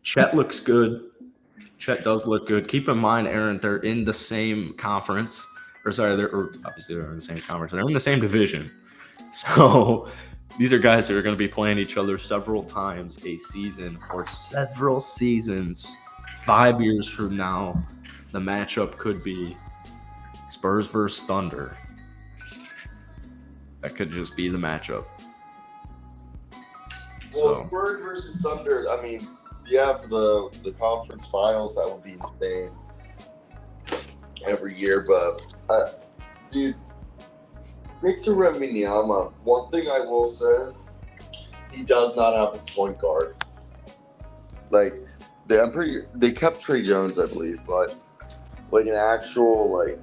Chet looks good. Chet does look good. Keep in mind, Aaron, they're in the same conference. Obviously they're in the same conference. They're in the same division. So these are guys that are going to be playing each other several times a season for several seasons. 5 years from now, the matchup could be Spurs versus Thunder. That could just be the matchup. Well, Spurs versus Thunder, I mean, yeah, for the conference finals, that would be insane every year. But, dude, Victor Wembanyama, one thing I will say, he does not have a point guard. Like, they kept Trey Jones, I believe, but like an actual, like,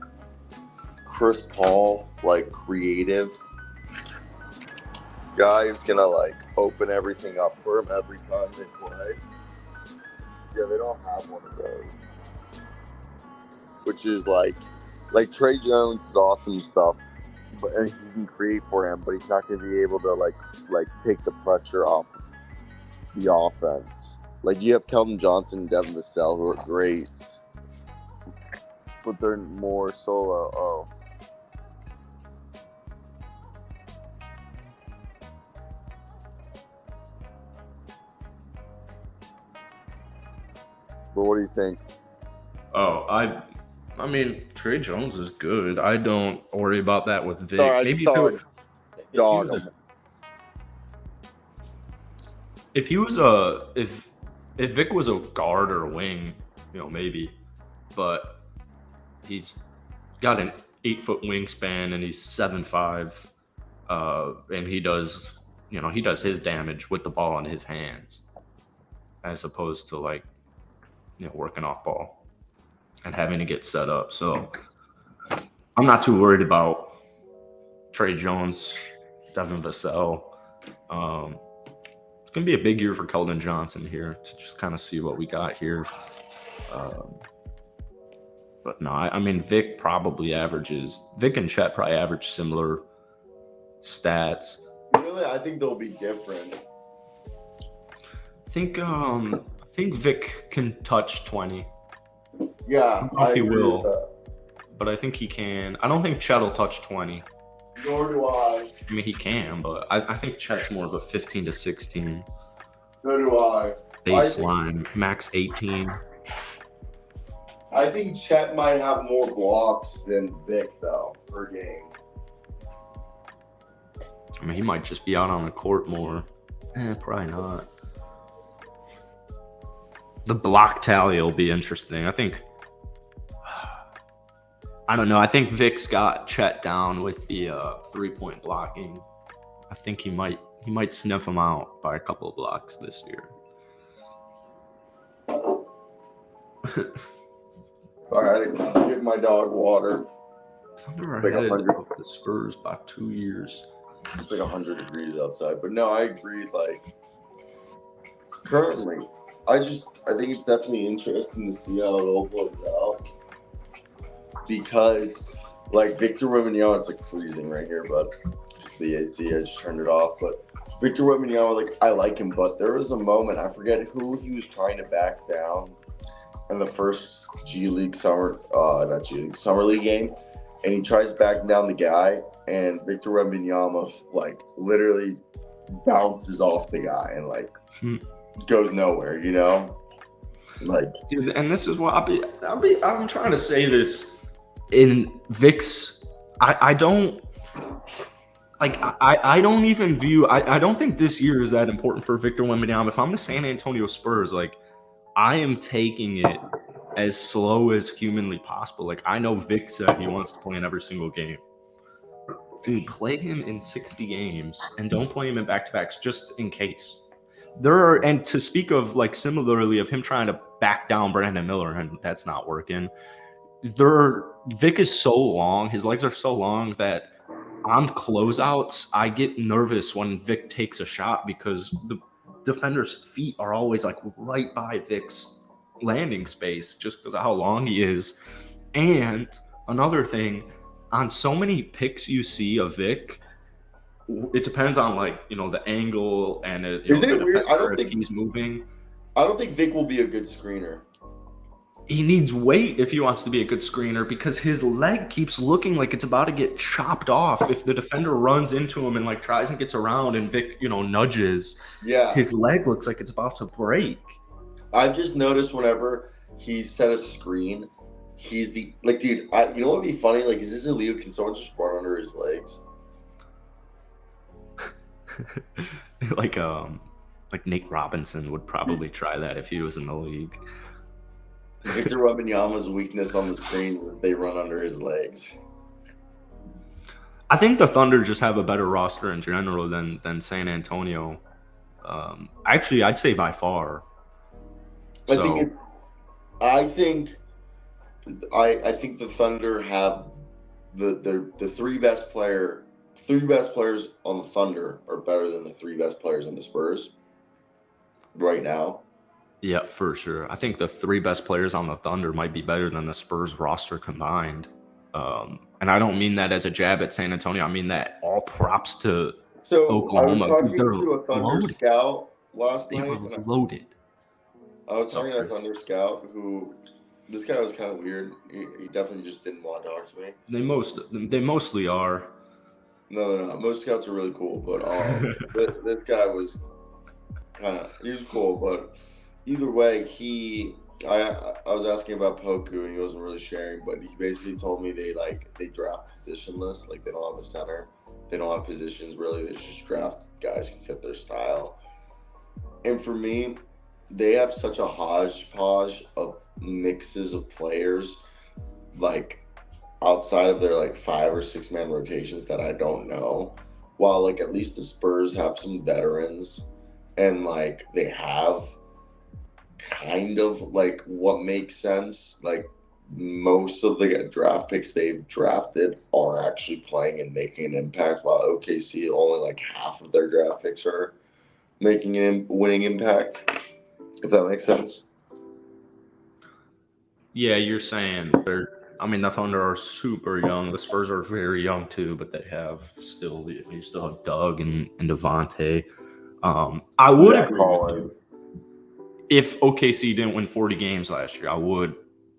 Chris Paul, like, creative guy who's gonna, like, open everything up for him every time they play. Yeah, they don't have one of those. Which is like Trey Jones is awesome stuff, and he can create for him, but he's not going to be able to like take the pressure off of the offense. Like, you have Keldon Johnson and Devin Vassell, who are great, but they're more solo. Oh. But what do you think? Oh, I mean, Trey Jones is good. I don't worry about that with Vic. Sorry, Maybe if Vic was a guard or a wing, maybe. But he's got an 8-foot wingspan and he's 7'5", and he does his damage with the ball in his hands, as opposed to like working off ball and having to get set up. So I'm not too worried about Trey Jones, Devin Vassell. It's going to be a big year for Keldon Johnson here to just kind of see what we got here. But no, I mean, Vic and Chet probably average similar stats. Really? I think they'll be different. I think Vic can touch 20. Yeah, I don't know if he will, but I think he can. I don't think Chet will touch 20. Nor do I. I mean, he can, but I think Chet's more of a 15 to 16. So do I. Baseline, max 18. I think Chet might have more blocks than Vic, though, per game. I mean, he might just be out on the court more. Probably not. The block tally will be interesting. I don't know. I think Vic's got Chet down with the 3-point blocking. I think he might sniff him out by a couple of blocks this year. All right, give my dog water. Thunder are ahead of the Spurs by 2 years. It's like 100 degrees outside, but no, I agree. Like, currently, I think it's definitely interesting to see how it all plays out. Because, like, Victor Wembanyama, it's like freezing right here, but just the AC, I just turned it off. But Victor Wembanyama, like, I like him, but there was a moment, I forget who he was trying to back down in the first Summer League game, and he tries backing down the guy, and Victor Wembanyama, like, literally bounces off the guy and, like, goes nowhere, Like, dude, and this is what I'm trying to say this. In Vic's, I don't even view. I don't think this year is that important for Victor Wembanyama. If I'm the San Antonio Spurs, like, I am taking it as slow as humanly possible. Like, I know Vic said he wants to play in every single game. Dude, play him in 60 games and don't play him in back-to-backs just in case. And to speak of, like, similarly of him trying to back down Brandon Miller, and that's not working. Vic is so long, his legs are so long that on closeouts, I get nervous when Vic takes a shot because the defender's feet are always like right by Vic's landing space just because of how long he is. And another thing, on so many picks you see of Vic, it depends on, like, the angle and isn't it weird? I don't think he's moving. I don't think Vic will be a good screener. He needs weight if he wants to be a good screener because his leg keeps looking like it's about to get chopped off. If the defender runs into him and like tries and gets around and Vic, nudges, Yeah. his leg looks like it's about to break. I've just noticed whenever he's set a screen, he's dude, you know what would be funny? Like, is this illegal? Can someone just run under his legs? like Nate Robinson would probably try that if he was in the league. Victor Wembanyama's weakness on the screen is they run under his legs. I think the Thunder just have a better roster in general than San Antonio. Actually, I'd say by far. I think the Thunder have the three best players on the Thunder are better than the three best players on the Spurs right now. Yeah, for sure. I think the three best players on the Thunder might be better than the Spurs roster combined. And I don't mean that as a jab at San Antonio. I mean that all props to Oklahoma. I was talking to a Thunder scout last night. They were loaded. I was talking to a Thunder scout who, this guy was kind of weird. He definitely just didn't want to talk to me. They mostly are. No. Most scouts are really cool, but this guy was he was cool, but either way, I was asking about Poku and he wasn't really sharing, but he basically told me they draft positionless, like they don't have a center, they don't have positions really, they just draft guys who fit their style. And for me, they have such a hodgepodge of mixes of players, like outside of their like 5 or 6 man rotations that I don't know. While like at least the Spurs have some veterans and like they have kind of like what makes sense. Like most of the draft picks they've drafted are actually playing and making an impact, while OKC only like half of their draft picks are making a winning impact. If that makes sense. Yeah, you're saying the Thunder are super young. The Spurs are very young too, but you still have Doug and Devontae. I would agree. If OKC didn't win 40 games last year, I would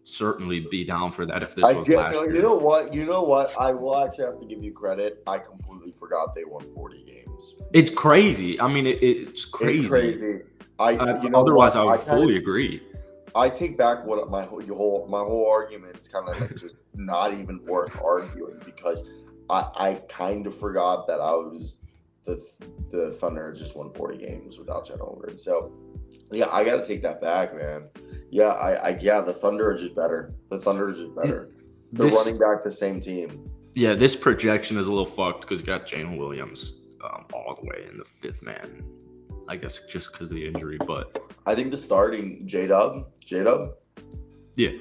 certainly be down for that if this was last year. You know what? I will actually have to give you credit. I completely forgot they won 40 games. It's crazy. I mean, it's crazy. It's crazy. Otherwise, I would fully agree. I take back what my whole argument is kind of like just not even worth arguing, because I kind of forgot that the Thunder just won 40 games without Chet Holmgren. So yeah, I got to take that back, man. Yeah, the Thunder are just better. They're running back the same team. Yeah, this projection is a little fucked because you got Jalen Williams all the way in the 5th man. I guess just because of the injury, but I think the starting J-Dub. Yeah.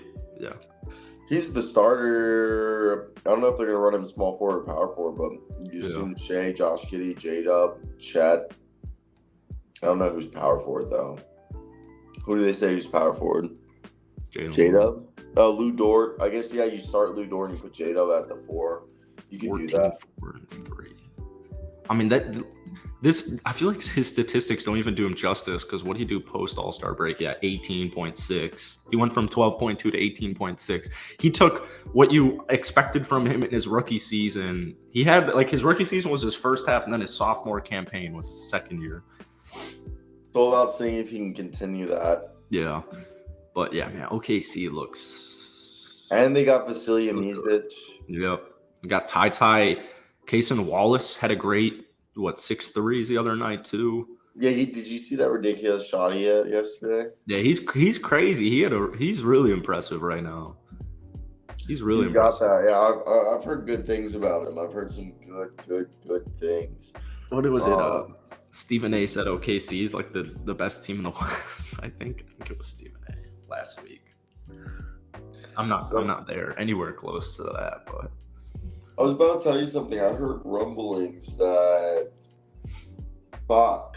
He's the starter. I don't know if they're going to run him small forward or power forward, but you assume Shea, Josh Giddey, J-Dub, Chet. I don't know who's power forward, though. Who do they say who's power forward? J-Dub? Lou Dort. I guess, yeah, you start Lou Dort and you put J-Dub at the 4. You can 14, do that. 4, and 3. I mean, I feel like his statistics don't even do him justice, because what did he do post All-Star break? Yeah, 18.6. He went from 12.2 to 18.6. He took what you expected from him in his rookie season. He had, like, his rookie season was his first half, and then his sophomore campaign was his second year. It's all about seeing if he can continue that. Yeah. But, yeah, man, OKC looks... And they got Vasilija Micic. Yep. Got Ty. Kaysen Wallace had a great, 6 threes the other night, too. Yeah, did you see that ridiculous shot he had yesterday? Yeah, he's crazy. He's really impressive right now. He's really impressive. Got that. Yeah, I've heard good things about him. I've heard some good things. What was it? Stephen A said OKC is like the best team in the West. I think it was Stephen A last week. I'm not there anywhere close to that, but I was about to tell you something. I heard rumblings that Fox